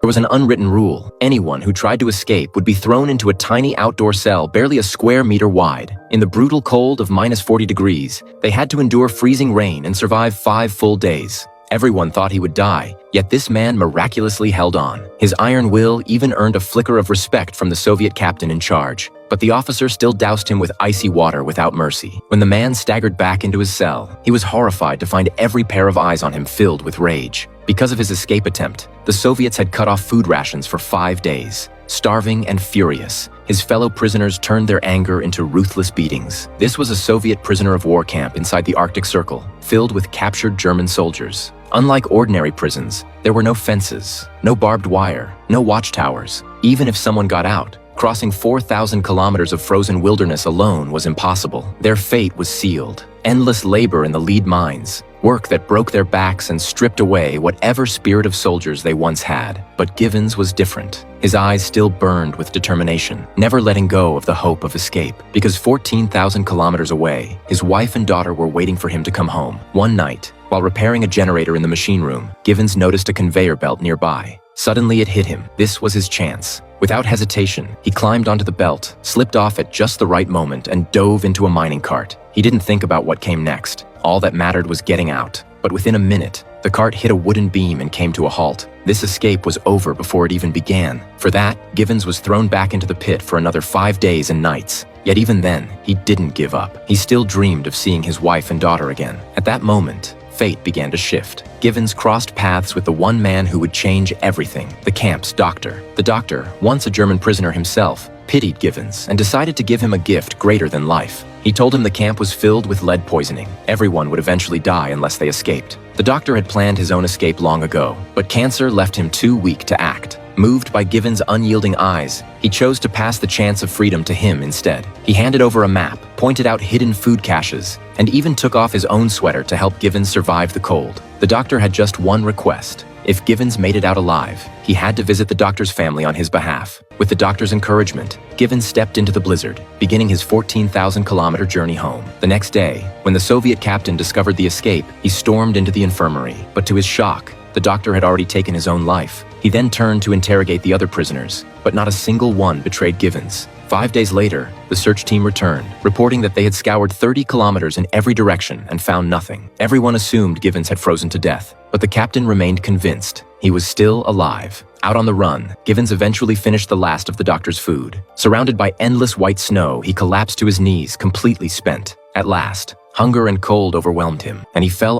There was an unwritten rule. Anyone who tried to escape would be thrown into a tiny outdoor cell barely a square meter wide. In the brutal cold of -40 degrees, they had to endure freezing rain and survive 5 full days. Everyone thought he would die, yet this man miraculously held on. His iron will even earned a flicker of respect from the Soviet captain in charge. But the officer still doused him with icy water without mercy. When the man staggered back into his cell, he was horrified to find every pair of eyes on him filled with rage. Because of his escape attempt, the Soviets had cut off food rations for 5 days. Starving and furious, his fellow prisoners turned their anger into ruthless beatings. This was a Soviet prisoner of war camp inside the Arctic Circle, filled with captured German soldiers. Unlike ordinary prisons, there were no fences, no barbed wire, no watchtowers. Even if someone got out, crossing 4,000 kilometers of frozen wilderness alone was impossible. Their fate was sealed. Endless labor in the lead mines, work that broke their backs and stripped away whatever spirit of soldiers they once had. But Givens was different. His eyes still burned with determination, never letting go of the hope of escape. Because 14,000 kilometers away, his wife and daughter were waiting for him to come home. One night, while repairing a generator in the machine room, Givens noticed a conveyor belt nearby. Suddenly it hit him. This was his chance. Without hesitation, he climbed onto the belt, slipped off at just the right moment, and dove into a mining cart. He didn't think about what came next. All that mattered was getting out. But within a minute, the cart hit a wooden beam and came to a halt. This escape was over before it even began. For that, Givens was thrown back into the pit for another 5 days and nights. Yet even then, he didn't give up. He still dreamed of seeing his wife and daughter again. At that moment, fate began to shift. Givens crossed paths with the one man who would change everything, the camp's doctor. The doctor, once a German prisoner himself, pitied Givens and decided to give him a gift greater than life. He told him the camp was filled with lead poisoning. Everyone would eventually die unless they escaped. The doctor had planned his own escape long ago, but cancer left him too weak to act. Moved by Givens' unyielding eyes, he chose to pass the chance of freedom to him instead. He handed over a map, pointed out hidden food caches, and even took off his own sweater to help Givens survive the cold. The doctor had just one request. If Givens made it out alive, he had to visit the doctor's family on his behalf. With the doctor's encouragement, Givens stepped into the blizzard, beginning his 14,000-kilometer journey home. The next day, when the Soviet captain discovered the escape, he stormed into the infirmary. But to his shock, the doctor had already taken his own life. He then turned to interrogate the other prisoners, but not a single one betrayed Givens. 5 days later, the search team returned, reporting that they had scoured 30 kilometers in every direction and found nothing. Everyone assumed Givens had frozen to death, but the captain remained convinced he was still alive. Out on the run, Givens eventually finished the last of the doctor's food. Surrounded by endless white snow, he collapsed to his knees, completely spent. At last, hunger and cold overwhelmed him, and he fell